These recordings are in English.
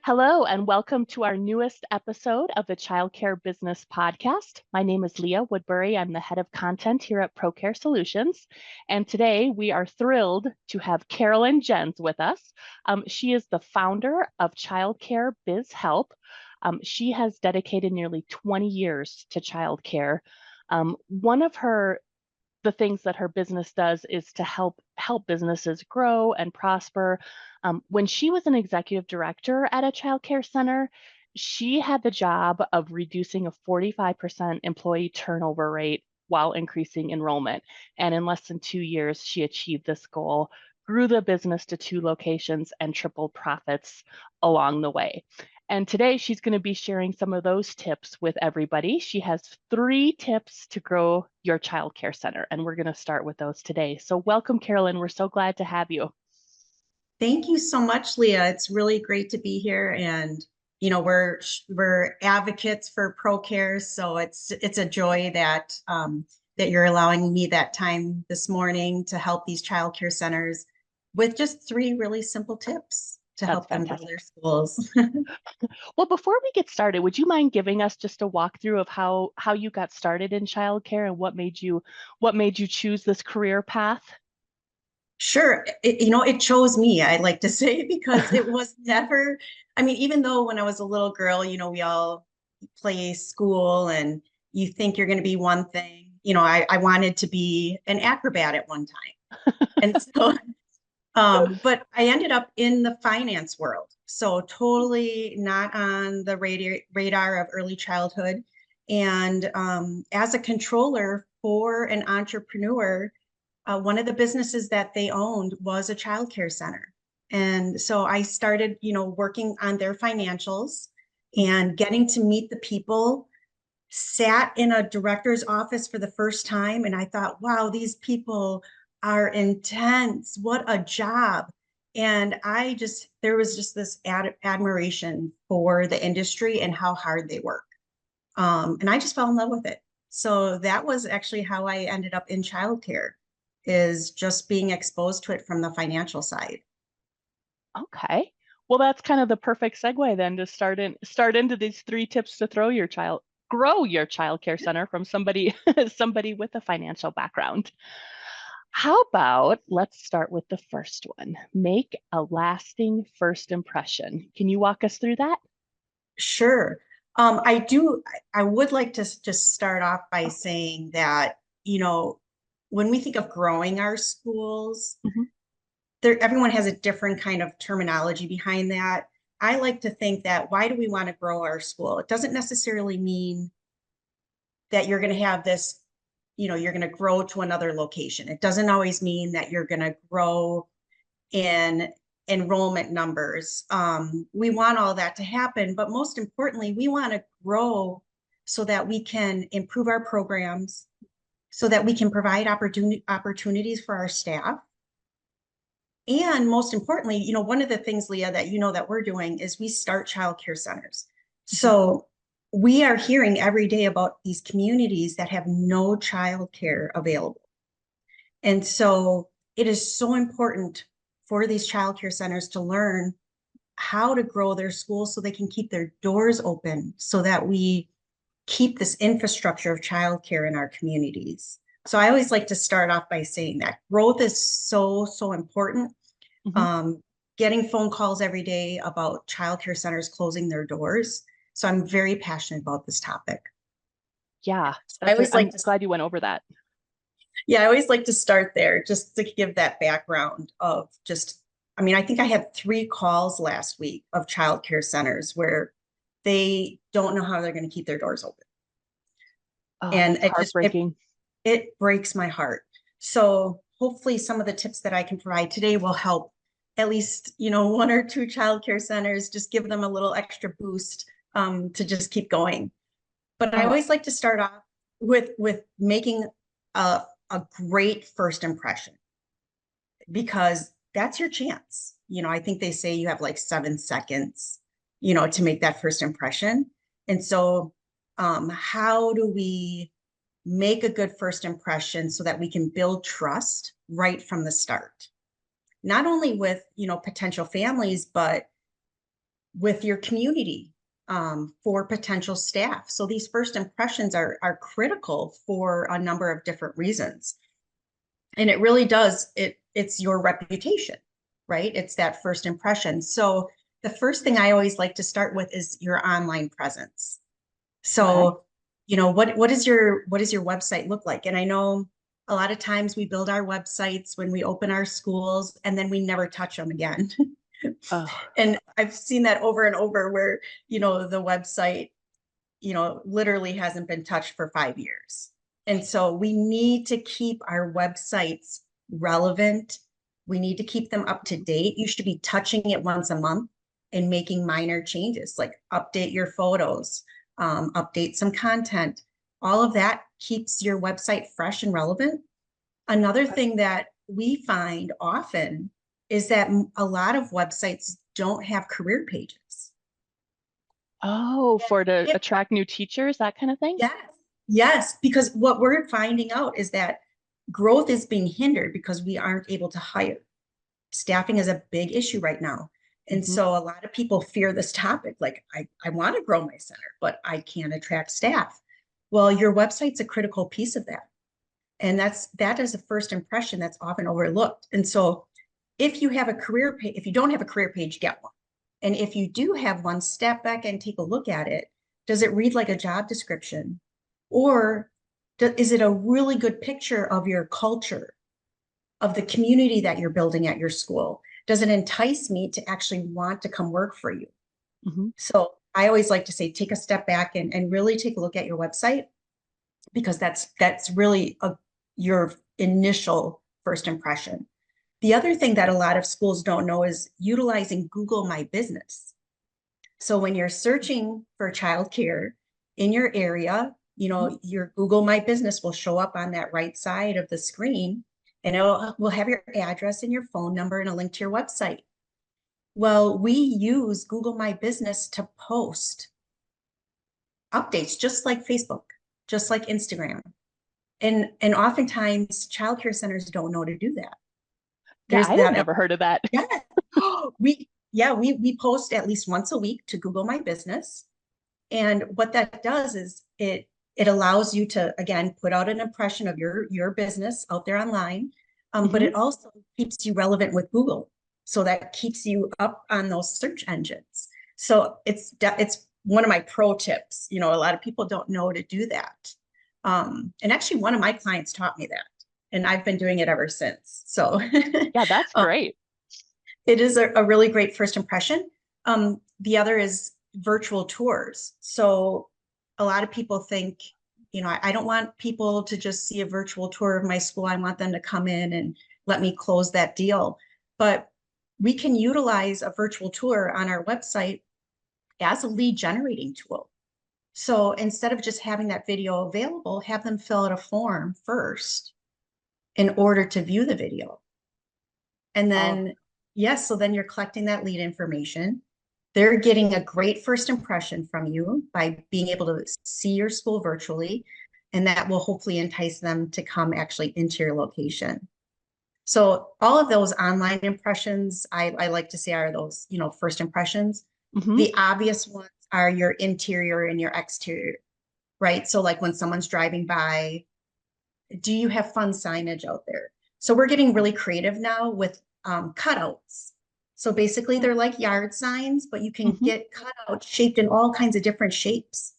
Hello, and welcome to our newest episode of the Child Care Business Podcast. My name is Leah Woodbury. I'm the head of content here at ProCare Solutions. And today we are thrilled to have Carolyn Jens with us. She is the founder of Child Care Biz Help. She has dedicated nearly 20 years to childcare. One of the things that her business does is to help businesses grow and prosper. When she was an executive director at a child care center, she had the job of reducing a 45% employee turnover rate while increasing enrollment. And in less than 2 years, she achieved this goal, grew the business to 2 locations, and tripled profits along the way. And today she's going to be sharing some of those tips with everybody. She has 3 tips to grow your child care center, and we're going to start with those today. So welcome, Carolyn. We're so glad to have you. Thank you so much, Leah. It's really great to be here, and we're advocates for ProCare, so it's a joy that that you're allowing me that time this morning to help these child care centers with just 3 really simple tips to That's help them grow fantastic. their schools. Well, before we get started, would you mind giving us just a walkthrough of how you got started in childcare and what made you choose this career path? Sure. It chose me, I like to say, because it was never, I mean, even though when I was a little girl, we all play school and you think you're going to be one thing. I wanted to be an acrobat at one time. And so, but I ended up in the finance world. So totally not on the radar of early childhood. And as a controller for an entrepreneur, one of the businesses that they owned was a child care center. And so I started, working on their financials and getting to meet the people, sat in a director's office for the first time. And I thought, wow, these people are intense. What a job. And there was just this admiration for the industry and how hard they work. And I just fell in love with it. So that was actually how I ended up in childcare, is just being exposed to it from the financial side. Okay. Well, that's kind of the perfect segue then to start into these 3 tips to grow your child care center from somebody somebody with a financial background. How about let's start with the first one. Make a lasting first impression. Can you walk us through that? Sure. I would like to just start off by saying that, when we think of growing our schools, Mhm. everyone has a different kind of terminology behind that. I like to think that, why do we want to grow our school? It doesn't necessarily mean that you're going to have this, you're going to grow to another location. It doesn't always mean that you're going to grow in enrollment numbers. We want all that to happen, but most importantly, we want to grow so that we can improve our programs, so that we can provide opportunities for our staff. And most importantly, one of the things, Leah, that that we're doing is we start child care centers. Mhm. So we are hearing every day about these communities that have no child care available. And so it is so important for these child care centers to learn how to grow their schools so they can keep their doors open, so that we keep this infrastructure of childcare in our communities. So I always like to start off by saying that growth is so, so important. Mhm. Um, Getting phone calls every day about childcare centers closing their doors. So I'm very passionate about this topic. Yeah, I always like I'm to, glad you went over that. yeah, I always like to start there just to give that background of just, I mean, I think I had 3 calls last week of childcare centers where they don't know how they're going to keep their doors open. Oh, And that's heartbreaking. it breaks my heart. So hopefully some of the tips that I can provide today will help at least, 1 or 2 childcare centers, just give them a little extra boost to just keep going. But I Oh, always like to start off with making a great first impression, because that's your chance. I think they say you have like 7 seconds, to make that first impression. And so, how do we make a good first impression so that we can build trust right from the start? Not only with, potential families, but with your community, for potential staff. So these first impressions are critical for a number of different reasons. And it really does, it's your reputation, right? It's that first impression. So the first thing I always like to start with is your online presence. Okay. So, what is your website look like? And I know a lot of times we build our websites when we open our schools and then we never touch them again. Oh, And I've seen that over and over where, the website, literally hasn't been touched for 5 years. And so we need to keep our websites relevant. We need to keep them up to date. You should be touching it once a month and making minor changes, like update your photos, update some content. All of that keeps your website fresh and relevant. Another thing that we find often is that a lot of websites don't have career pages. oh, for to It, attract new teachers, that kind of thing? yes, yes, because what we're finding out is that growth is being hindered because we aren't able to hire. Staffing is a big issue right now. And Hmm. so a lot of people fear this topic. Like, I want to grow my center, but I can't attract staff. Well, your website's a critical piece of that. And that is a first impression that's often overlooked. And so if you have a career page, if you don't have a career page, get one. And if you do have one, step back and take a look at it. Does it read like a job description? Or is it a really good picture of your culture, of the community that you're building at your school? Does it entice me to actually want to come work for you? Hmm. So I always like to say, take a step back and really take a look at your website, because that's really your initial first impression. The other thing that a lot of schools don't know is utilizing Google My Business. So when you're searching for childcare in your area, your Google My Business will show up on that right side of the screen, and will have your address and your phone number and a link to your website. Well, we use Google My Business to post updates just like Facebook, just like Instagram. And oftentimes childcare centers don't know to do that. Yeah, There's I had that. never heard of that. Yeah. we post at least once a week to Google My Business. And what that does is it allows you to, again, put out an impression of your business out there online. But Hmm. it also keeps you relevant with Google. So that keeps you up on those search engines. So it's one of my pro tips. A lot of people don't know to do that. And actually one of my clients taught me that, and I've been doing it ever since. So Yeah, that's um, great. it is a really great first impression. The other is virtual tours. So a lot of people think, I don't want people to just see a virtual tour of my school. I want them to come in and let me close that deal. But we can utilize a virtual tour on our website as a lead generating tool. So instead of just having that video available, have them fill out a form first in order to view the video. And Oh, then, yes, so then you're collecting that lead information. They're getting a great first impression from you by being able to see your school virtually, and that will hopefully entice them to come actually into your location. So all of those online impressions, I like to say, are those, first impressions. hmm. The obvious ones are your interior and your exterior, right? So like when someone's driving by, do you have fun signage out there? So we're getting really creative now with cutouts. So basically they're like yard signs, but you can Hmm. get cutouts shaped in all kinds of different shapes.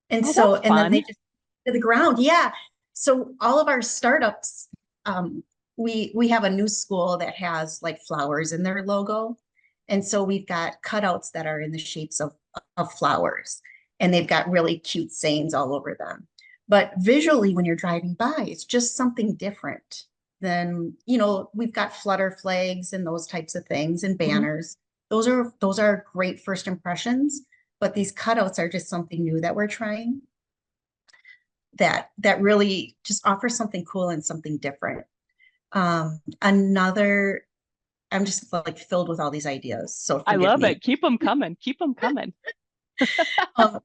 And Oh, so, that's and then they fun. just to the ground. Yeah. So all of our startups, um, we have a new school that has like flowers in their logo. And so we've got cutouts that are in the shapes of flowers, and they've got really cute sayings all over them. But visually, when you're driving by, it's just something different than, we've got flutter flags and those types of things and Hmm. banners. Those are great first impressions, but these cutouts are just something new that we're trying, that really just offers something cool and something different. Another, I'm just like filled with all these ideas, so I forgive love me. it. Keep them coming. Keep them coming. Um,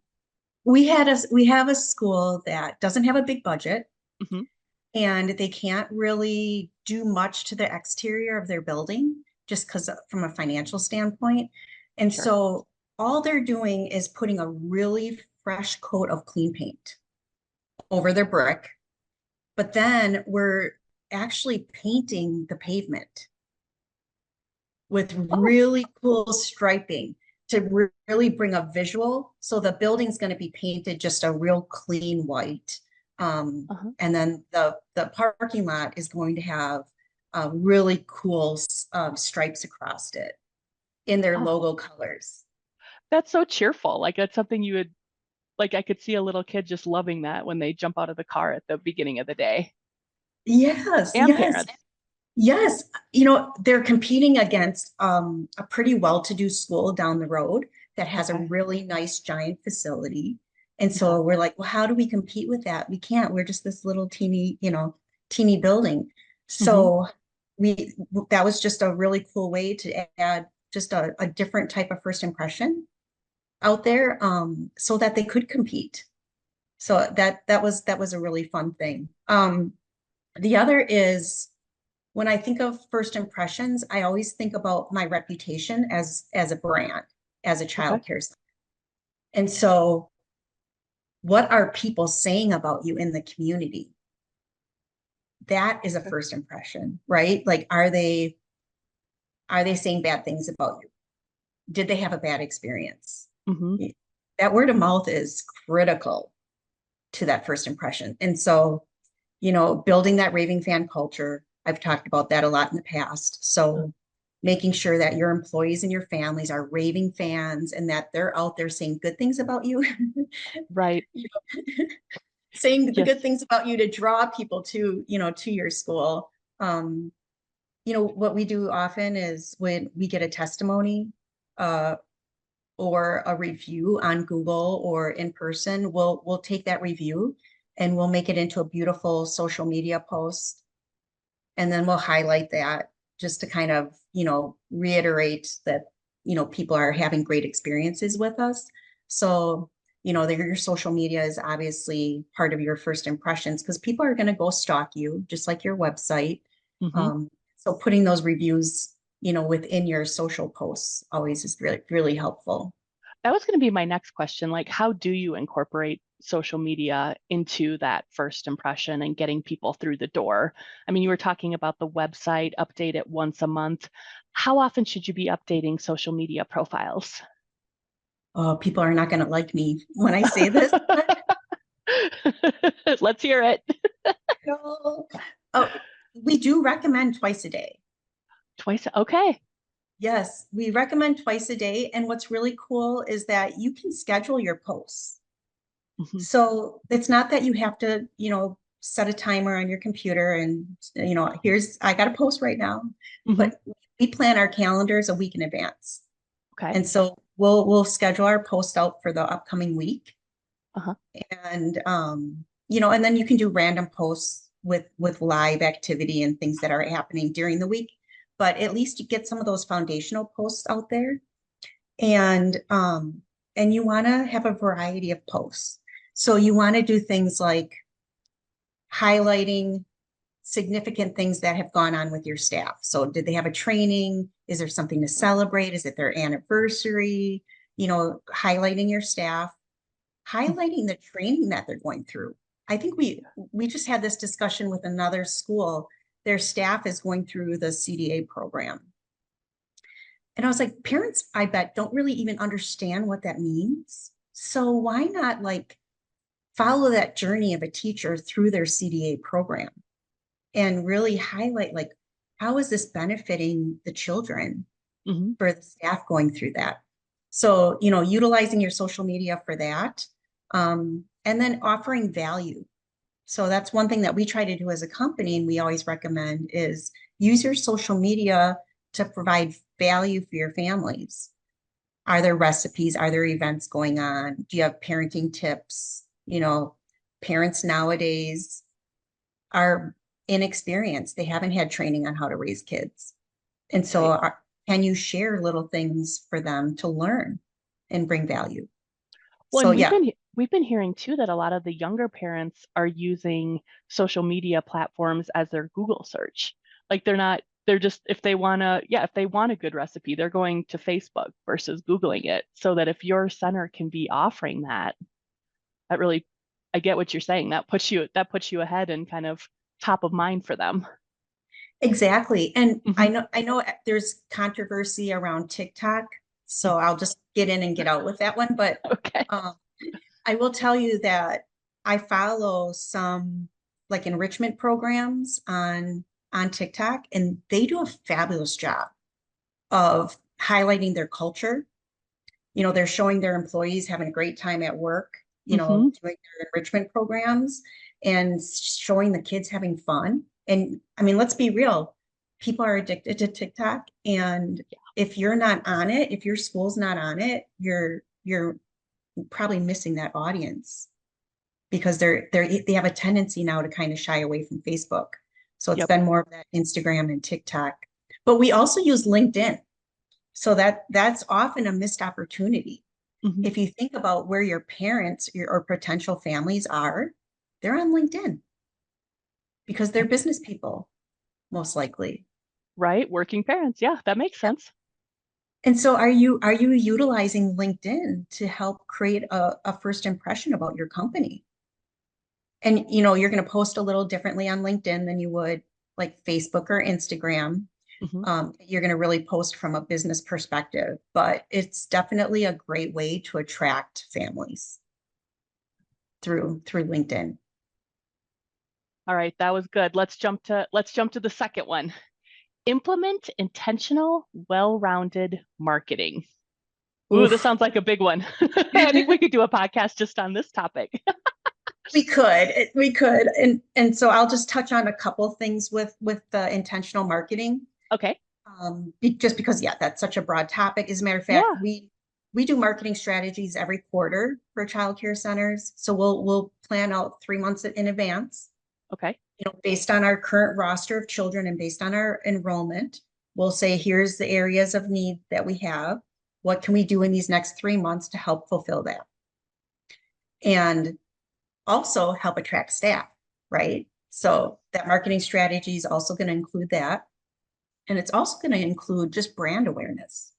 we have a school that doesn't have a big budget, Hmm. and they can't really do much to the exterior of their building just because from a financial standpoint. And Sure. so all they're doing is putting a really fresh coat of clean paint over their brick. But then we're actually painting the pavement with Oh, really cool striping to really bring a visual. So the building's going to be painted just a real clean white. uh-huh. And then the parking lot is going to have really cool stripes across it in their Oh, logo colors. that's so cheerful. Like that's something you would like I could see a little kid just loving that when they jump out of the car at the beginning of the day. Yes, And yes. parents. Yes, they're competing against a pretty well-to-do school down the road that has a Okay. really nice giant facility. And Yeah. so we're like, well, how do we compete with that? We can't. We're just this little teeny building. Hmm. So we that was just a really cool way to add just a different type of first impression out there, so that they could compete. So that was a really fun thing. The other is when I think of first impressions, I always think about my reputation as a brand, as a Okay. child care center. And so what are people saying about you in the community? That is a Okay. first impression, right? Like are they saying bad things about you? Did they have a bad experience? Hmm. That word of mouth is critical to that first impression. And so, building that raving fan culture, I've talked about that a lot in the past. So making sure that your employees and your families are raving fans and that they're out there saying good things about you, Right. saying the Yes. good things about you to draw people to your school. Um, what we do often is when we get a testimony, uh, or a review on Google or in person, we'll take that review and we'll make it into a beautiful social media post. And then we'll highlight that just to kind of, reiterate that, people are having great experiences with us. So, your social media is obviously part of your first impressions because people are going to go stalk you, just like your website. Hmm. So putting those reviews, within your social posts always is really, really helpful. That was going to be my next question. Like, how do you incorporate social media into that first impression and getting people through the door? I mean, you were talking about the website, update it once a month. How often should you be updating social media profiles? Oh, people are not going to like me when I say this, but Let's hear it. no. Oh, we do recommend twice a day. Twice. Okay. Yes, we recommend twice a day. And what's really cool is that you can schedule your posts. Hmm. So it's not that you have to, set a timer on your computer and, I got a post right now, Hmm. but we plan our calendars a week in advance. Okay. And so we'll schedule our post out for the upcoming week. Uh-huh. And and then you can do random posts with live activity and things that are happening during the week. But at least you get some of those foundational posts out there. And you want to have a variety of posts. So you want to do things like highlighting significant things that have gone on with your staff. So did they have a training? Is there something to celebrate? Is it their anniversary? Highlighting your staff, highlighting the training that they're going through. I think we just had this discussion with another school. Their staff is going through the CDA program. And I was like, parents, I bet, don't really even understand what that means. So why not like follow that journey of a teacher through their CDA program and really highlight like how is this benefiting the children Hmm. for the staff going through that? So, utilizing your social media for that, and then offering value. So that's one thing that we try to do as a company, and we always recommend is use your social media to provide value for your families. Are there recipes? Are there events going on? Do you have parenting tips? Parents nowadays are inexperienced. They haven't had training on how to raise kids. And so, Right. can you share little things for them to learn and bring value? Well, So, and yeah, we've been hearing too that a lot of the younger parents are using social media platforms as their Google search. Like they're just, if they want to, yeah, if they want a good recipe, they're going to Facebook versus Googling it. So that if your center can be offering that, that really, I get what you're saying. That puts you ahead and kind of top of mind for them. Exactly. And Hmm. I know there's controversy around TikTok, so I'll just get in and get out with that one. But Okay. um, I will tell you that I follow some like enrichment programs on TikTok, and they do a fabulous job of highlighting their culture. You know, they're showing their employees having a great time at work, you Hmm. know, doing their enrichment programs and showing the kids having fun. And I mean, let's be real, people are addicted to TikTok. And if you're not on it, if your school's not on it, you're probably missing that audience because they have a tendency now to kind of shy away from Facebook. So it's Yep. been more of that Instagram and TikTok. But we also use LinkedIn. So that's often a missed opportunity. Hmm. If you think about where your parents or potential families are, they're on LinkedIn because they're Yep. business people, most likely. Right. Working parents. Yeah, that makes sense. And so are you utilizing LinkedIn to help create a first impression about your company? And you know, you're going to post a little differently on LinkedIn than you would like Facebook or Instagram. Hmm. You're going to really post from a business perspective, but it's definitely a great way to attract families through LinkedIn. All right, that was good. Let's jump to the second one. Implement intentional, well-rounded marketing. Ooh, this Oof. sounds like a big one. I think we could do a podcast just on this topic. We could, and so I'll just touch on a couple things with the intentional marketing. Okay. Just because, yeah, that's such a broad topic. As a matter of fact, Yeah. we do marketing strategies every quarter for childcare centers. So we'll plan out 3 months in advance, Okay. you know, based on our current roster of children and based on our enrollment. We'll say, here's the areas of need that we have. What can we do in these next 3 months to help fulfill that? And also help attract staff, right? So that marketing strategy is also going to include that. And it's also going to include just brand awareness.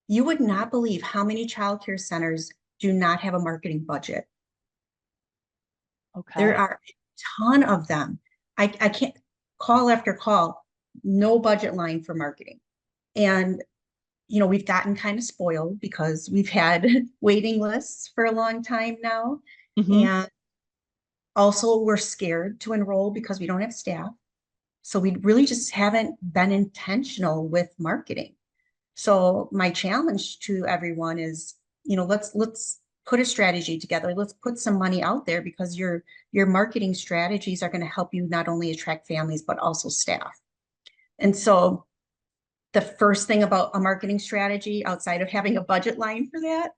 You would not believe how many childcare centers do not have a marketing budget. There Okay. are a ton of them. I can't call after call, no budget line for marketing. And, you know, we've gotten kind of spoiled because we've had waiting lists for a long time now. Hmm. And also, we're scared to enroll because we don't have staff. So we really just haven't been intentional with marketing. So my challenge to everyone is, you know, let's put a strategy together. Let's put some money out there because your marketing strategies are going to help you not only attract families but also staff. And so the first thing about a marketing strategy outside of having a budget line for that,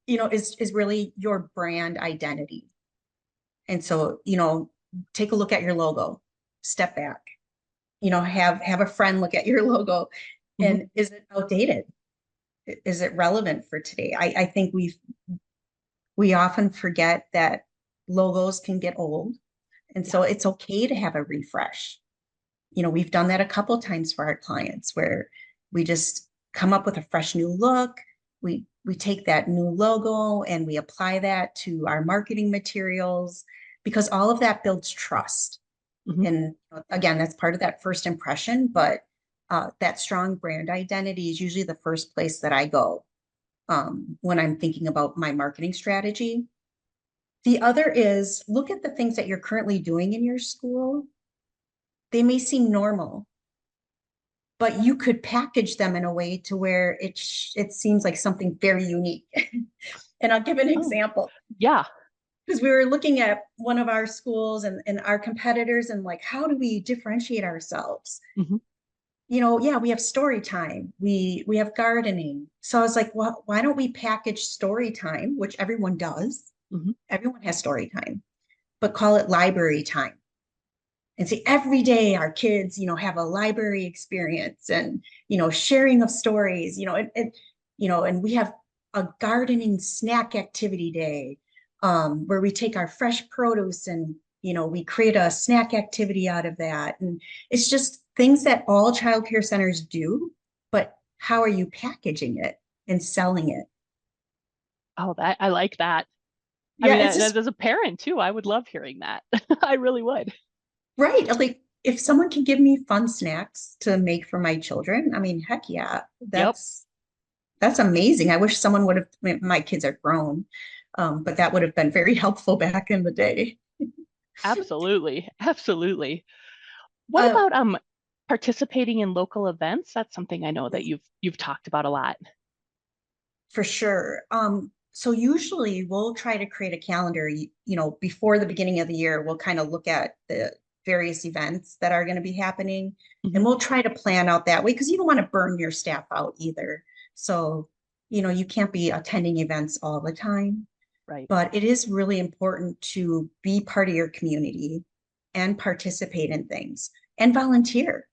you know, is really your brand identity. And so, you know, take a look at your logo, step back, you know, have a friend look at your logo, Hmm. and is it outdated? Is it relevant for today? I think we often forget that logos can get old, and Yeah. so it's okay to have a refresh. You know, we've done that a couple times for our clients where we just come up with a fresh new look. We take that new logo and we apply that to our marketing materials because all of that builds trust. Hmm. And again, that's part of that first impression, but that strong brand identity is usually the first place that I go when I'm thinking about my marketing strategy. The other is look at the things that you're currently doing in your school. They may seem normal, but you could package them in a way to where it seems like something very unique. And I'll give an Oh, example yeah. because we were looking at one of our schools and our competitors and like, how do we differentiate ourselves? Hmm. You know, yeah, we have story time. We have gardening. So I was like, well, why don't we package story time, which everyone does. Hmm. Everyone has story time, but call it library time. And see, every day our kids, you know, have a library experience and, you know, sharing of stories, you know, you know, and we have a gardening snack activity day where we take our fresh produce and, you know, we create a snack activity out of that. And it's just things that all childcare centers do, but how are you packaging it and selling it? Oh, that I like that. I Yeah, mean, it's just as a parent too, I would love hearing that. I really would. right. Like if someone can give me fun snacks to make for my children, I mean, heck yeah, Yep, that's amazing. I wish someone would have, my kids are grown, but that would have been very helpful back in the day. absolutely. Absolutely. What Uh, about participating in local events? That's something I know that you've talked about a lot. for sure. So usually we'll try to create a calendar, before the beginning of the year, we'll kind of look at the various events that are going to be happening and Hmm. we'll try to plan out that way because you don't want to burn your staff out either. So, you can't be attending events all the time, Right. but it is really important to be part of your community and participate in things and volunteer.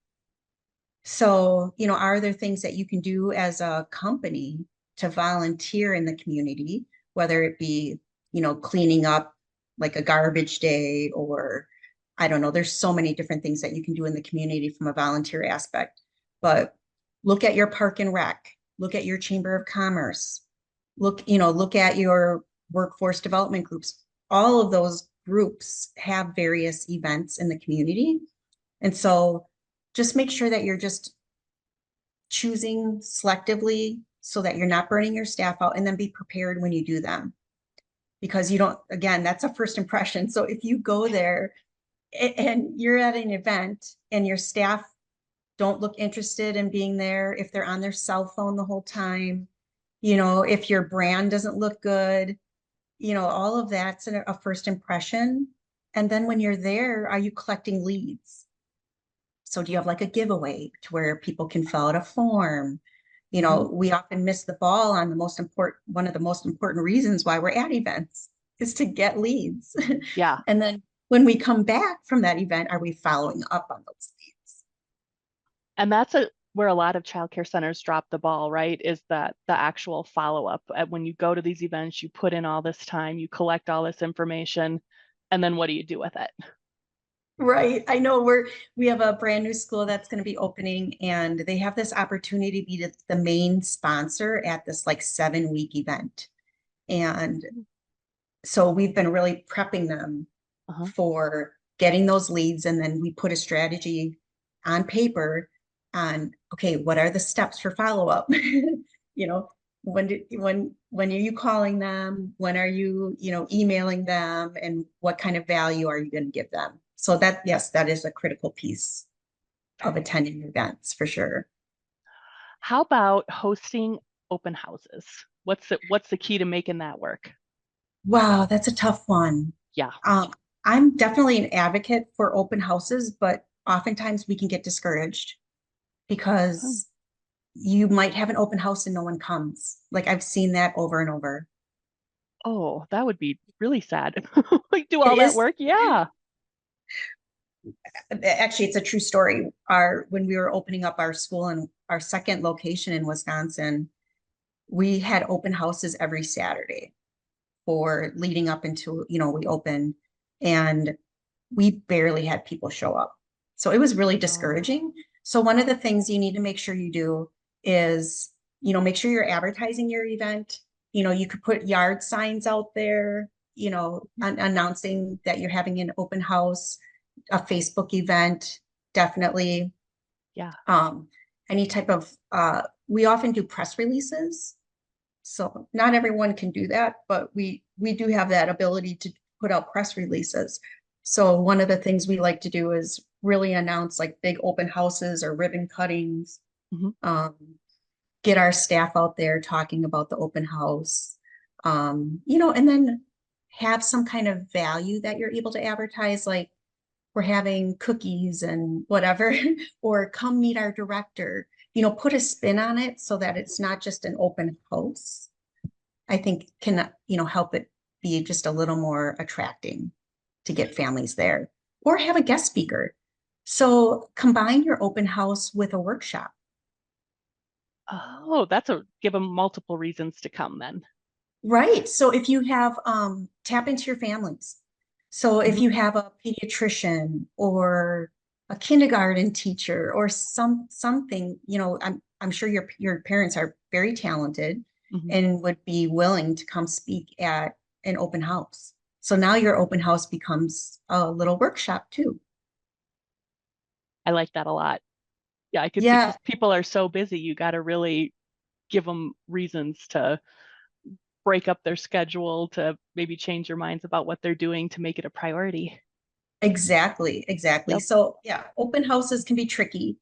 So, are there things that you can do as a company to volunteer in the community, whether it be, cleaning up like a garbage day or I don't know, there's so many different things that you can do in the community from a volunteer aspect. But look at your park and rec, look at your chamber of commerce, look at your workforce development groups. All of those groups have various events in the community. And so just make sure that you're just choosing selectively so that you're not burning your staff out and then be prepared when you do them because you don't, again, that's a first impression. So if you go there and you're at an event and your staff don't look interested in being there, if they're on their cell phone the whole time, if your brand doesn't look good, all of that's a first impression. And then when you're there, are you collecting leads? So do you have like a giveaway to where people can fill out a form? Hmm. We often miss the ball on one of the most important reasons why we're at events is to get leads. Yeah. And then when we come back from that event, are we following up on those leads? And that's where a lot of childcare centers drop the ball, right? Is that the actual follow-up. When you go to these events, you put in all this time, you collect all this information, and then what do you do with it? Right. I know we have a brand new school that's going to be opening and they have this opportunity to be the main sponsor at this like 7-week event. And so we've been really prepping them Uh-huh. for getting those leads. And then we put a strategy on paper on, okay, what are the steps for follow-up? You know, when are you calling them? When are you, emailing them? And what kind of value are you going to give them? So that, yes, that is a critical piece of attending events for sure. How about hosting open houses? What's the key to making that work? Wow, that's a tough one. Yeah. I'm definitely an advocate for open houses, but oftentimes we can get discouraged Hmm. because you might have an open house and no one comes. Like I've seen that over and over. Oh, that would be really sad. Like do It all that is work? Yeah. actually it's a true story. Our when we were opening up our school and our second location in Wisconsin, we had open houses every Saturday for leading up into, we opened and we barely had people show up. So it was really Oh, discouraging. So one of the things you need to make sure you do is, make sure you're advertising your event. You could put yard signs out there, announcing that you're having an open house, a Facebook event, definitely. yeah. Um, any type of, we often do press releases. So not everyone can do that, but we do have that ability to put out press releases. So one of the things we like to do is really announce like big open houses or ribbon cuttings, Hmm. um, get our staff out there talking about the open house, and then have some kind of value that you're able to advertise, like we're having cookies and whatever, or come meet our director, put a spin on it so that it's not just an open house. I think can, help it be just a little more attracting to get families there or have a guest speaker. So combine your open house with a workshop. Oh, give them multiple reasons to come then. Right. So if you have, tap into your families. So if Hmm. you have a pediatrician or, a kindergarten teacher or something, I'm sure your parents are very talented Mhm. and would be willing to come speak at an open house. So now your open house becomes a little workshop too. I like that a lot. Yeah, I could see Yeah, because people are so busy, you got to really give them reasons to break up their schedule, to maybe change their minds about what they're doing to make it a priority. exactly, exactly. Yep. So yeah, open houses can be tricky.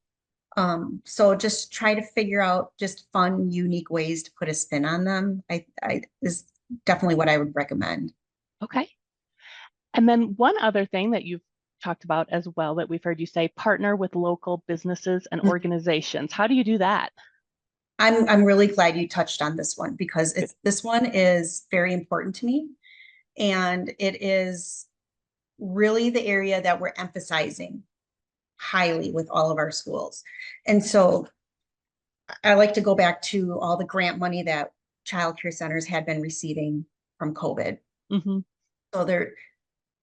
So just try to figure out just fun, unique ways to put a spin on them. I is definitely what I would recommend. Okay. And then one other thing that you've talked about as well that we've heard you say, partner with local businesses and organizations. How do you do that? I'm really glad you touched on this one because Good. this one is very important to me, and it is really the area that we're emphasizing highly with all of our schools. And so I like to go back to all the grant money that child care centers had been receiving from COVID. Hmm. So there,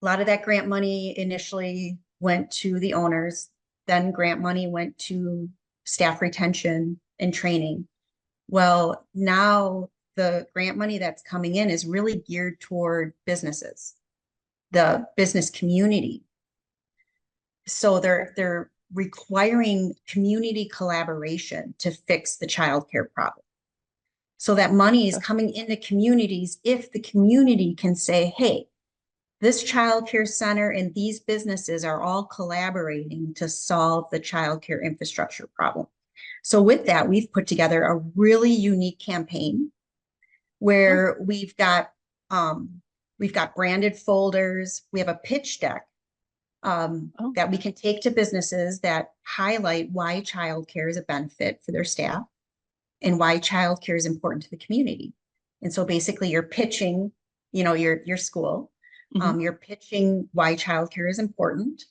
a lot of that grant money initially went to the owners, then grant money went to staff retention and training. Well, now the grant money that's coming in is really geared toward businesses, the business community. So they're requiring community collaboration to fix the childcare problem. So that money is coming into communities if the community can say, hey, this child care center and these businesses are all collaborating to solve the child care infrastructure problem. So with that, we've put together a really unique campaign Oh, where we've got branded folders, we have a pitch deck oh, that we can take to businesses that highlight why childcare is a benefit for their staff and why childcare is important to the community. And so basically you're pitching, your school, hmm, you're pitching why childcare is important.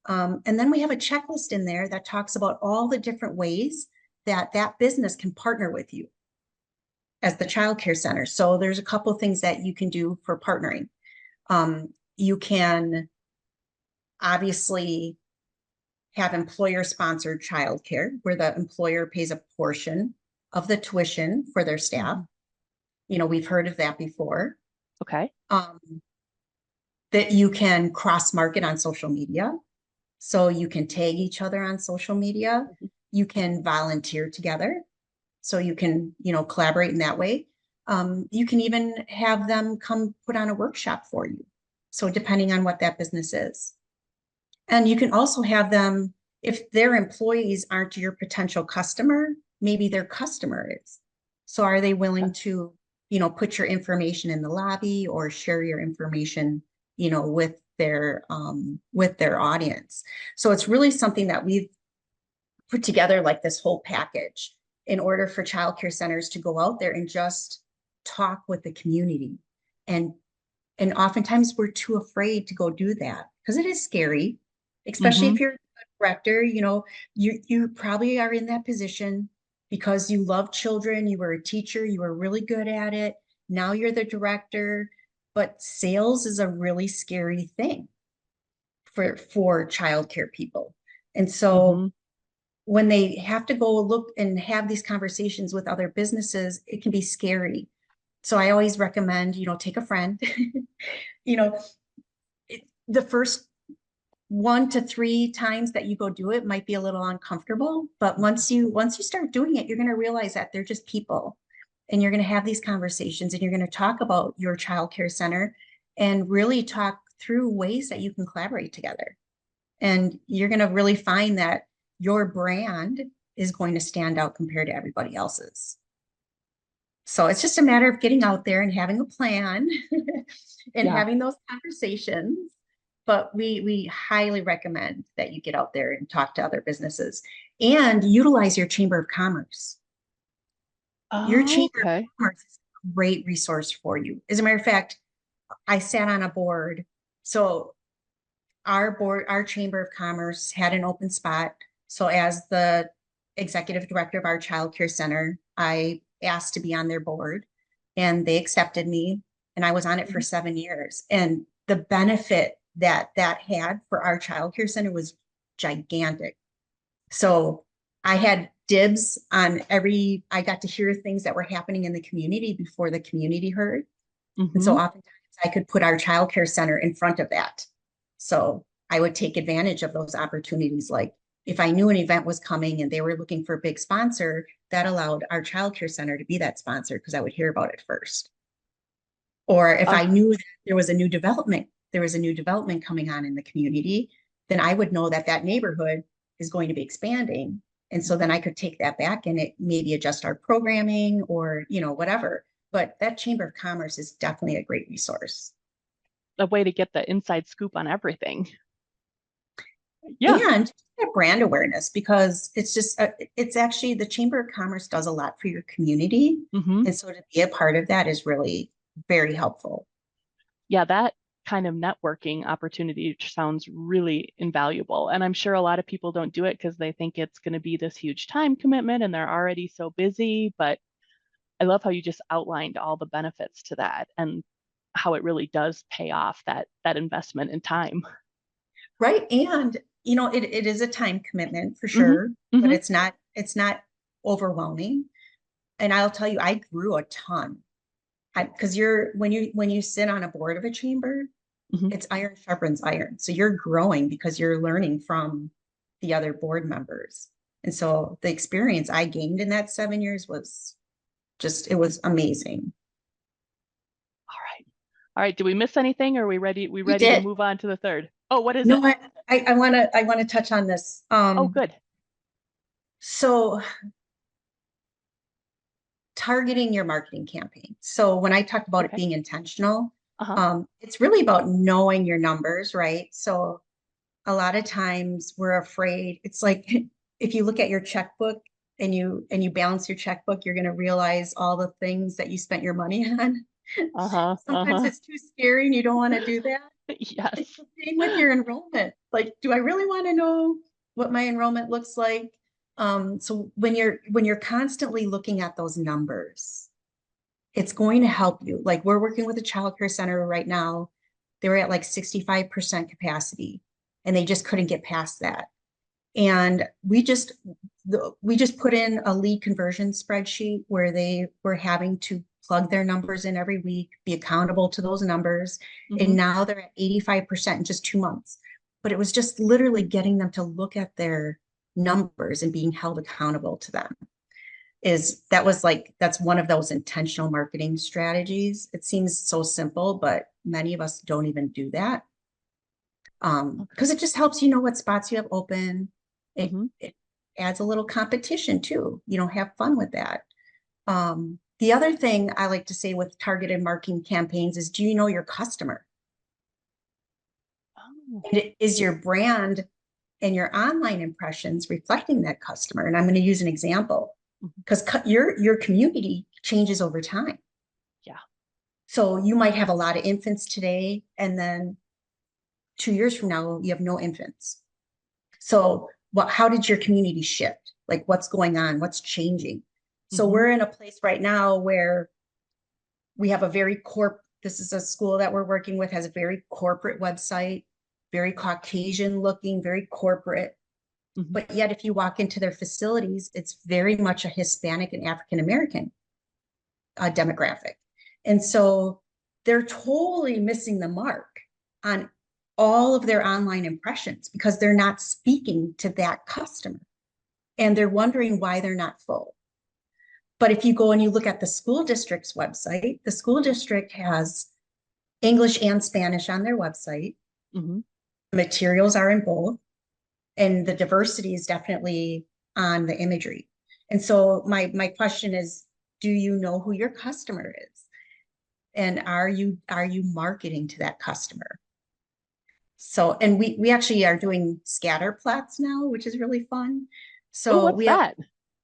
And then we have a checklist in there that talks about all the different ways that that business can partner with you as the childcare center. So there's a couple of things that you can do for partnering. You can obviously have employer sponsored childcare where the employer pays a portion of the tuition for their staff. hmm. We've heard of that before. Okay. Um, that you can cross market on social media. So you can tag each other on social media. Mhm. You can volunteer together. So you can, collaborate in that way. You can even have them come put on a workshop for you. So depending on what that business is. And you can also have them, if their employees aren't your potential customer, maybe their customer is. So are they willing to, put your information in the lobby or share your information, with their audience. So it's really something that we've put together like this whole package in order for childcare centers to go out there and just talk with the community. And and oftentimes we're too afraid to go do that because it is scary, especially Hmm. if you're a director, you probably are in that position because you love children, you were a teacher, you were really good at it. Now you're the director, but sales is a really scary thing for childcare people. And so Hmm. when they have to go look and have these conversations with other businesses, it can be scary. So I always recommend, take a friend. you know, the first 1 to 3 times that you go do it might be a little uncomfortable, but once you start doing it, you're going to realize that they're just people, and you're going to have these conversations, and you're going to talk about your child care center and really talk through ways that you can collaborate together. And you're going to really find that your brand is going to stand out compared to everybody else's. So it's just a matter of getting out there and having a plan and Yeah. having those conversations. But we highly recommend that you get out there and talk to other businesses and utilize your Chamber of Commerce. Your Oh, Chamber of okay. Commerce is a great resource for you. As a matter of fact, I sat on a board. So our Chamber of Commerce had an open spot. So as the executive director of our child care center, I asked to be on their board, and they accepted me, and I was on it for Mhm. 7 years. And the benefit that that had for our child care center was gigantic. So I had dibs on I got to hear things that were happening in the community before the community heard. And so Mm-hmm. oftentimes I could put our child care center in front of that. So I would take advantage of those opportunities. Like if I knew an event was coming and they were looking for a big sponsor, that allowed our child care center to be that sponsor because I would hear about it first. Or if Uh, I knew that there was a new development coming on in the community, then I would know that that neighborhood is going to be expanding. And so then I could take that back and it maybe adjust our programming or, whatever. But that Chamber of Commerce is definitely a great resource. a way to get the inside scoop on everything. Yeah. And that brand awareness, because it's actually the Chamber of Commerce does a lot for your community. Mm-hmm. And so to be a part of that is really very helpful. Yeah, that kind of networking opportunity sounds really invaluable. And I'm sure a lot of people don't do it because they think it's going to be this huge time commitment and they're already so busy. But I love how you just outlined all the benefits to that and how it really does pay off that investment in time. Right. And it is a time commitment for Mm-hmm. sure, but Mm-hmm. it's not overwhelming. And I'll tell you, I grew a ton. Because when you sit on a board of a chamber, Mm-hmm. it's iron sharpens iron. So you're growing because you're learning from the other board members. And so the experience I gained in that 7 years it was amazing. All right. All right. Do we miss anything? Or are we You ready to did. move on to the third? Oh, what is it? No, I want to touch on this. Oh, good. So targeting your marketing campaign. So when I talked about it Okay. being intentional, Uh-huh. it's really about knowing your numbers, right? So a lot of times we're afraid. It's like if you look at your checkbook and you balance your checkbook, you're going to realize all the things that you spent your money on. Uh-huh. Sometimes Uh-huh. it's too scary and you don't want to do that. It's Yes. the same with your enrollment. Like, do I really want to know what my enrollment looks like? So when you're constantly looking at those numbers, it's going to help you. Like we're working with a child care center right now. They were at like 65% capacity and they just couldn't get past that. And we just put in a lead conversion spreadsheet where they were having to plug their numbers in every week, be accountable to those numbers. Mm-hmm. And now they're at 85% in just 2 months. But it was just literally getting them to look at their numbers and being held accountable to them. That's one of those intentional marketing strategies. It seems so simple, but many of us don't even do that. Because it just helps you know what spots you have open. It, Mm-hmm. it adds a little competition too. Have fun with that. The other thing I like to say with targeted marketing campaigns is, do you know your customer? Oh. And is your brand and your online impressions reflecting that customer? And I'm going to use an example Mhm. because your community changes over time. Yeah. So you might have a lot of infants today, and then 2 years from now, you have no infants. So how did your community shift? Like what's going on? What's changing? So Mm-hmm. we're in a place right now where we have this is a school that we're working with, has a very corporate website, very Caucasian looking, very corporate. Mm-hmm. But yet if you walk into their facilities, it's very much a Hispanic and African American demographic. And so they're totally missing the mark on all of their online impressions because they're not speaking to that customer and they're wondering why they're not full. But if you go and you look at the school district's website, the school district has English and Spanish on their website. Mm-hmm. Materials are in both, and the diversity is definitely on the imagery. And so my question is, do you know who your customer is? And are you marketing to that customer? So, and we actually are doing scatter plots now, which is really fun. Oh, So what's that?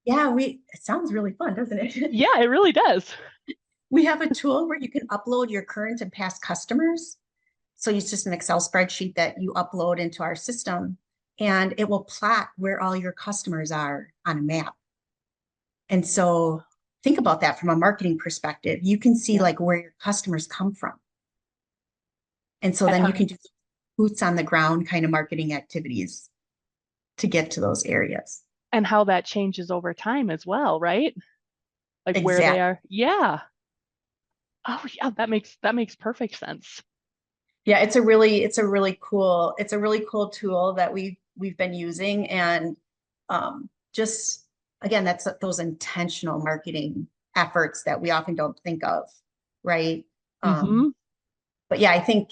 it sounds really fun, doesn't it? Yeah, it really does. We have a tool where you can upload your current and past customers. So it's just an Excel spreadsheet that you upload into our system and it will plot where all your customers are on a map. And so think about that from a marketing perspective. You can see Yeah. like where your customers come from. And so I then you have can do boots on the ground kind of marketing activities. to get to those areas. And how that changes over time as well, right? Like where they Exactly. are. Yeah. Oh, yeah, that makes perfect sense. Yeah, it's a really cool tool that we've been using. And just again, that's those intentional marketing efforts that we often don't think of, right? Um, Mm-hmm. but yeah, I think,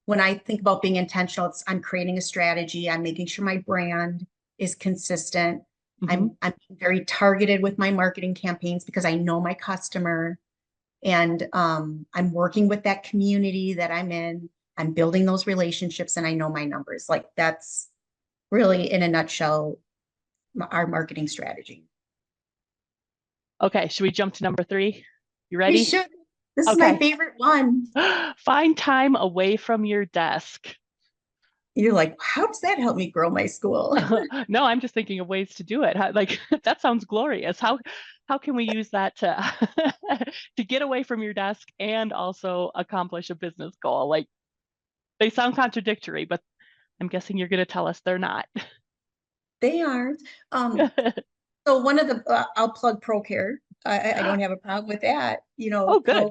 when I think about being intentional, I'm creating a strategy, I'm making sure my brand is consistent. Mm-hmm. I'm very targeted with my marketing campaigns because I know my customer. And I'm working with that community that I'm in. I'm building those relationships and I know my numbers. Like that's really in a nutshell, our marketing strategy. Okay, should we jump to number three? You We ready? should. This is my Okay. favorite one. Find time away from your desk. You're like, how does that help me grow my school? No, I'm just thinking of ways to do it. Like that sounds glorious. How can we use that to to get away from your desk and also accomplish a business goal? Like they sound contradictory, but I'm guessing you're going to tell us they're not. They aren't. So one of the I'll plug ProCare. I don't have a problem with that. Oh, good.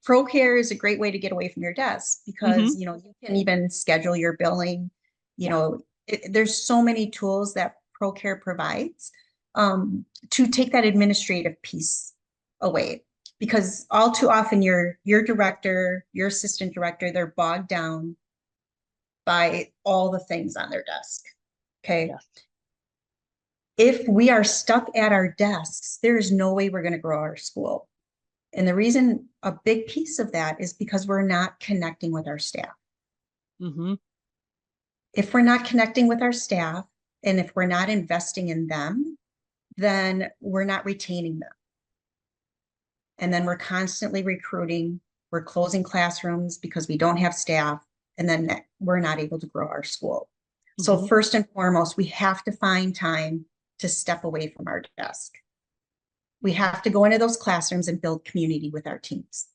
ProCare is a great way to get away from your desk Hmm. because you can even schedule your billing. Yeah. There's so many tools that ProCare provides to take that administrative piece away. Because all too often your director, your assistant director, they're bogged down by all the things on their desk. Okay. Yes. If we are stuck at our desks, there is no way we're going to grow our school. And the reason, a big piece of that is because we're not connecting with our staff. Hmm. If we're not connecting with our staff and if we're not investing in them, then we're not retaining them. And then we're constantly recruiting, we're closing classrooms because we don't have staff, and then we're not able to grow our school. So, Hmm. first and foremost, we have to find time to step away from our desk. We have to go into those classrooms and build community with our teams.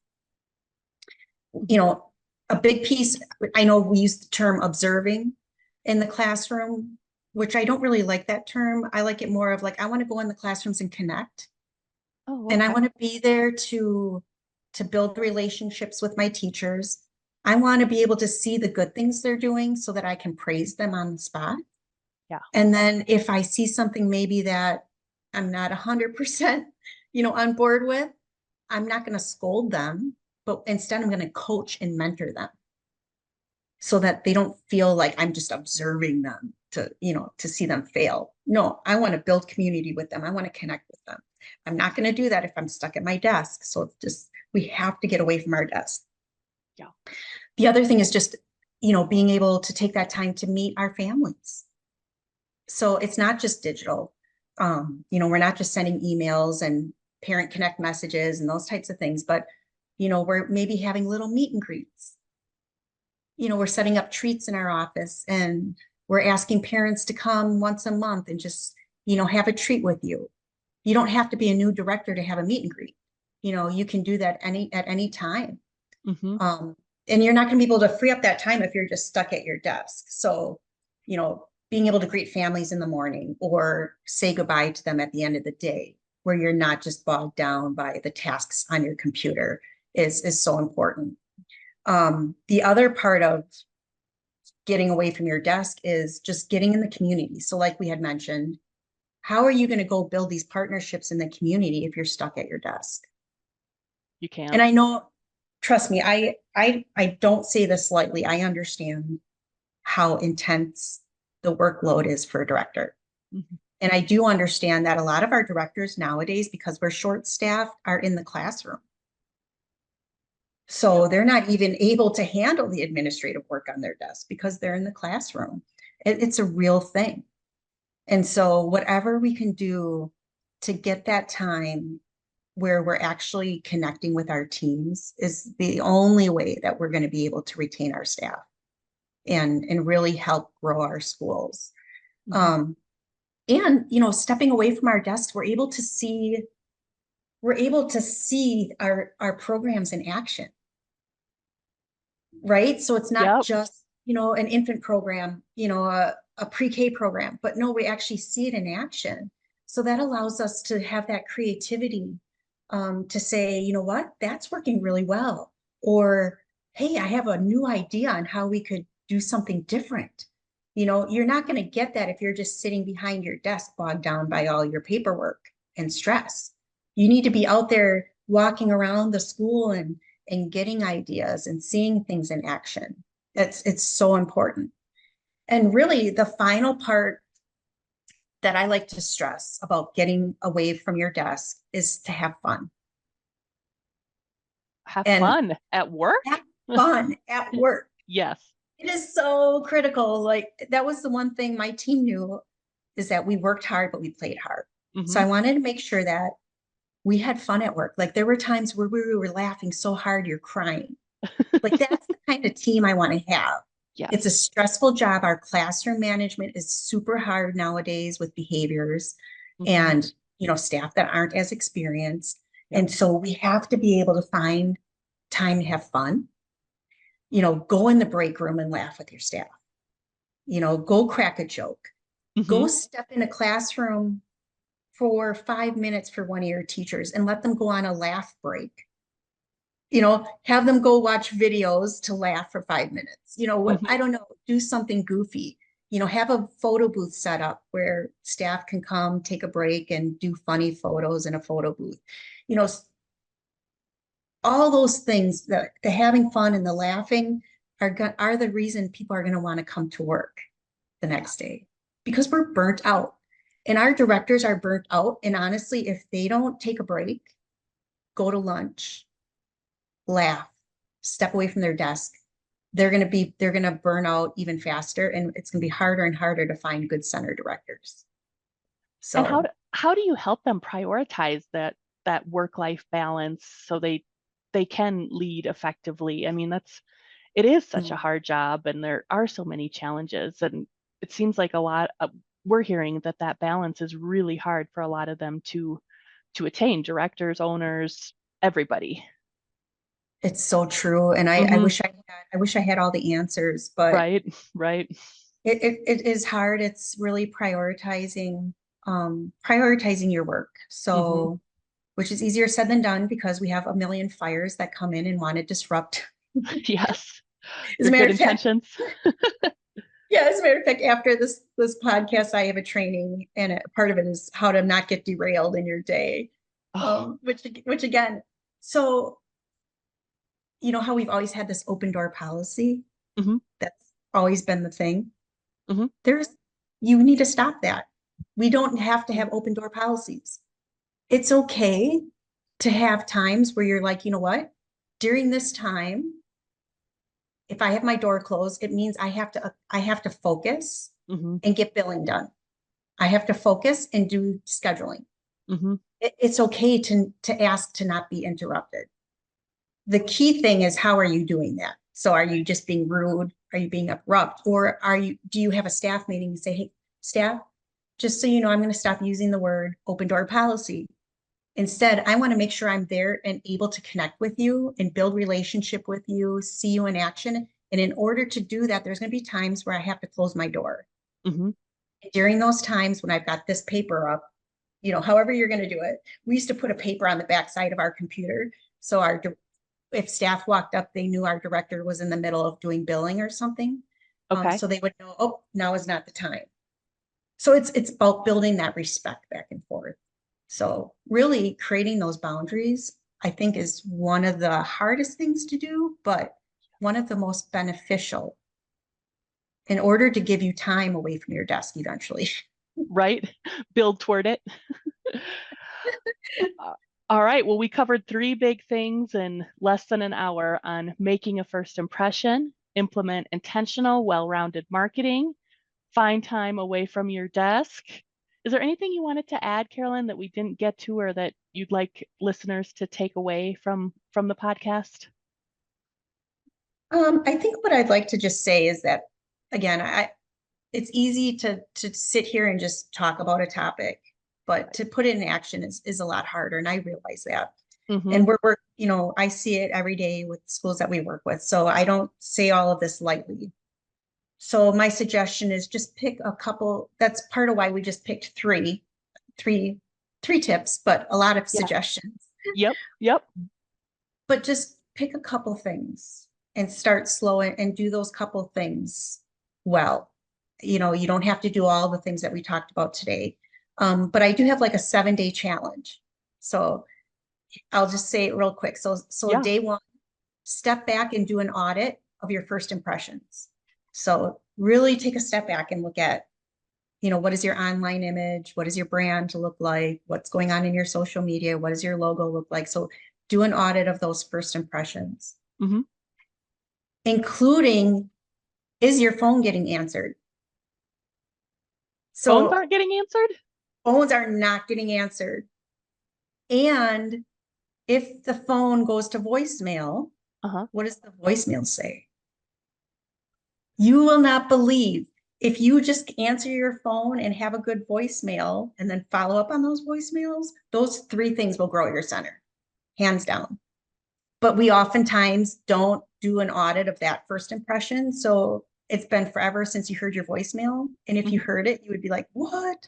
You Hmm. know, a big piece, I know we use the term observing in the classroom, which I don't really like that term. I like it more of like, I want to go in the classrooms and connect. Oh, And I okay. want to be there to build relationships with my teachers. I want to be able to see the good things they're doing so that I can praise them on the spot. Yeah. And then if I see something maybe that I'm not 100%, on board with, I'm not going to scold them, but instead I'm going to coach and mentor them so that they don't feel like I'm just observing them to see them fail. No, I want to build community with them. I want to connect with them. I'm not going to do that if I'm stuck at my desk. So it's just, we have to get away from our desk. Yeah. The other thing is just, being able to take that time to meet our families. So it's not just digital. We're not just sending emails and parent connect messages and those types of things, but we're maybe having little meet and greets. We're setting up treats in our office and we're asking parents to come once a month and just, have a treat with you. You don't have to be a new director to have a meet and greet. You can do that at any time. Hmm. Um, and you're not going to be able to free up that time if you're just stuck at your desk. So, being able to greet families in the morning or say goodbye to them at the end of the day, where you're not just bogged down by the tasks on your computer is so important. The other part of getting away from your desk is just getting in the community. So, like we had mentioned, how are you going to go build these partnerships in the community if you're stuck at your desk? You And can't. I know, trust me, I don't say this lightly. I understand how intense the workload is for a director. Hmm. And I do understand that a lot of our directors nowadays, because we're short staffed, are in the classroom. Yep. So they're not even able to handle the administrative work on their desk because they're in the classroom. It's a real thing. And so whatever we can do to get that time where we're actually connecting with our teams is the only way that we're going to be able to retain our staff and really help grow our schools. Hmm. Um, and stepping away from our desks, we're able to see our programs in action, right? So it's not Yep. just an infant program, a pre-K program, but no, we actually see it in action. So that allows us to have that creativity, to say, you know what, that's working really well. Or, hey, I have a new idea on how we could do something different. You're not going to get that if you're just sitting behind your desk bogged down by all your paperwork and stress. You need to be out there walking around the school and getting ideas and seeing things in action. It's so important. And really, the final part that I like to stress about getting away from your desk is to have fun. Have And fun at work? have fun at work. Yes. It is so critical. Like, that was the one thing my team knew, is that we worked hard, but we played hard. So Hmm. I wanted to make sure that we had fun at work. Like, there were times where we were laughing so hard you're crying. Like, that's the kind of team I want to have. It's a Yes. stressful job. Our classroom management is super hard nowadays with behaviors Hmm. and, staff that aren't as experienced. Yep. And so we have to be able to find time to have fun, go in the break room and laugh with your staff, go crack a joke, Hmm. go step in a classroom for 5 minutes for one of your teachers and let them go on a laugh break. Have them go watch videos to laugh for 5 minutes. What, I Hmm. don't know, do something goofy. Have a photo booth set up where staff can come take a break and do funny photos in a photo booth. You know, all those things, the having fun and the laughing are the reason people are going to want to come to work the next day, because we're burnt out and our directors are burnt out. And honestly, if they don't take a break, go to lunch, laugh, step away from their desk, they're going to burn out even faster, and it's going to be harder and harder to find good center directors. And how So, do you help them prioritize that work-life balance so they can lead effectively? I mean, it is such a mm, hard job, and there are so many challenges, and it seems like a lot of, we're hearing that balance is really hard for a lot of them to attain, directors, owners, everybody. it's so true. And I Hmm. wish I wish I had all the answers, but Right, right. it is hard. It's really prioritizing your work. Hmm. So, which is easier said than done, because we have a million fires that come in and want to disrupt. Yes, As a your matter good of fact, intentions. yeah, as a matter of fact, after this podcast, I have a training, and part of it is how to not get derailed in your day. Oh. Which again, so you know how we've always had this open door policy. Hmm. That's always been the thing. Hmm. There's You need to stop that. We don't have to have open door policies. It's okay to have times where you're like, you know what? During this time, if I have my door closed, it means I have to focus Hmm. and get billing done. I have to focus and do scheduling. Hmm. It's okay to ask to not be interrupted. The key thing is, how are you doing that? So are you just being rude? Are you being abrupt? Or do you have a staff meeting and say, hey, staff, just so you know, I'm going to stop using the word open door policy. Instead, I want to make sure I'm there and able to connect with you and build relationship with you, see you in action. And in order to do that, there's going to be times where I have to close my door. Hmm. During those times when I've got this paper up, however you're going to do it, we used to put a paper on the backside of our computer. So if staff walked up, they knew our director was in the middle of doing billing or something. Okay. So they would know, oh, now is not the time. So it's about building that respect back and forth. So really creating those boundaries, I think, is one of the hardest things to do, but one of the most beneficial in order to give you time away from your desk eventually. Right. Build toward it. Uh, All right. Well, we covered three big things in less than an hour on making a first impression, implement intentional, well-rounded marketing, find time away from your desk. Is there anything you wanted to add, Carolyn, that we didn't get to or that you'd like listeners to take away from the podcast? I think what I'd like to just say is that, again, it's easy to sit here and just talk about a topic, but to put it in action is a lot harder. And I realize that. Mm-hmm. And I see it every day with schools that we work with. So I don't say all of this lightly. So my suggestion is just pick a couple. That's part of why we just picked three, three tips, but a lot of Yeah. suggestions. Yep. Yep. But just pick a couple things and start slow and do those couple things well. You don't have to do all the things that we talked about today. But I do have like a 7-day challenge. So I'll just say it real quick. So Yeah. day one, step back and do an audit of your first impressions. So really take a step back and look at, what is your online image? What does your brand look like? What's going on in your social media? What does your logo look like? So do an audit of those first impressions, Hmm. including, is your phone getting answered? Phones So aren't getting answered? phones are not getting answered. And if the phone goes to voicemail, Uh-huh. what does the voicemail say? You will not believe, if you just answer your phone and have a good voicemail and then follow up on those voicemails, those three things will grow your center, hands down. But we oftentimes don't do an audit of that first impression. So it's been forever since you heard your voicemail. And if you Mhm. heard it, you would be like, what?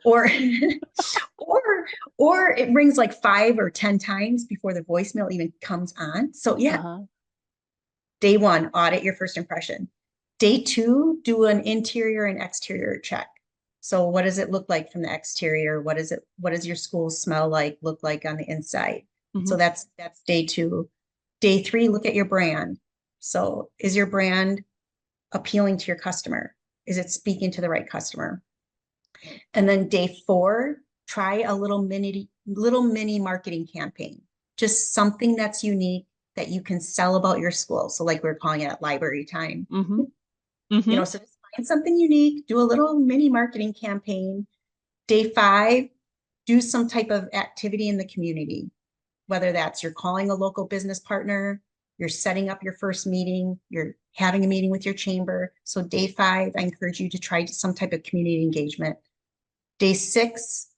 Or or or it rings like 5 or 10 times before the voicemail even comes on. So yeah, Uh-huh. day one, audit your first impression. Day two, do an interior and exterior check. So what does it look like from the exterior? What does your school smell like, look like on the inside? Hmm. So that's day two. Day three, look at your brand. So is your brand appealing to your customer? Is it speaking to the right customer? And then day four, try a little mini marketing campaign. Just something that's unique that you can sell about your school. So like we're calling it at library time. Hmm. Hmm. So just find something unique, do a little mini marketing campaign. Day five, do some type of activity in the community, whether that's you're calling a local business partner, you're setting up your first meeting, you're having a meeting with your chamber. So day five, I encourage you to try some type of community engagement. Day six,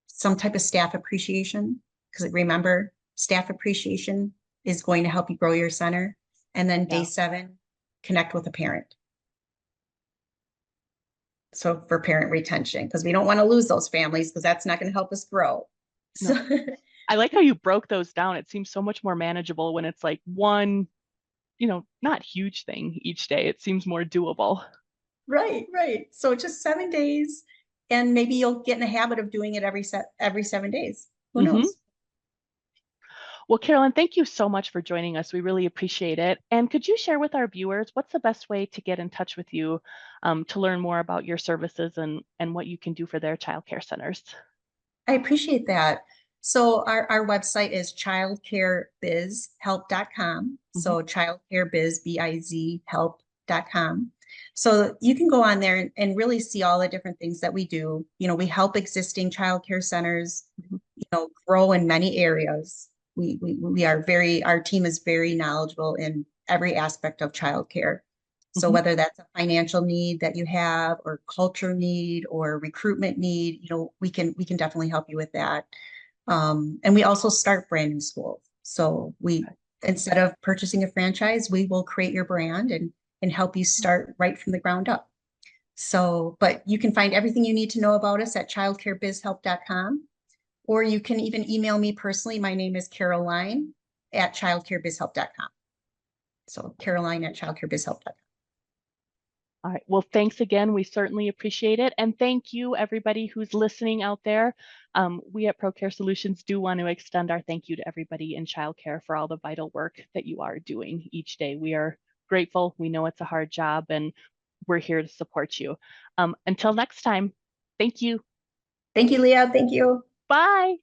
some type of staff appreciation, because remember, staff appreciation is going to help you grow your center. And then day Yeah. seven, connect with a parent. So for parent retention, because we don't want to lose those families because that's not going to help us grow. So No. I like how you broke those down. It seems so much more manageable when it's like one, not huge thing each day. It seems more doable. right, right. So just 7 days, and maybe you'll get in a habit of doing it every 7 days. Who Hmm. knows? Well, Carolyn, thank you so much for joining us. We really appreciate it. And could you share with our viewers what's the best way to get in touch with you to learn more about your services and what you can do for their childcare centers? I appreciate that. So our website is childcarebizhelp.com. Hmm. So childcarebiz, B-I-Z, help.com. So you can go on there and really see all the different things that we do. We help existing childcare centers, Hmm. grow in many areas. Our team is very knowledgeable in every aspect of childcare. So Hmm. whether that's a financial need that you have or culture need or recruitment need, we can definitely help you with that. And we also start brand new schools. So we, Okay. instead of purchasing a franchise, we will create your brand and help you start right from the ground up. So, but you can find everything you need to know about us at childcarebizhelp.com, or you can even email me personally. My name is Caroline at childcarebizhelp.com. So Caroline at childcarebizhelp.com. All right. Well, thanks again. We certainly appreciate it. And thank you, everybody who's listening out there. We at ProCare Solutions do want to extend our thank you to everybody in childcare for all the vital work that you are doing each day. We are grateful. We know it's a hard job and we're here to support you. Until next time, thank you. Thank you, Leah. Thank you. Bye.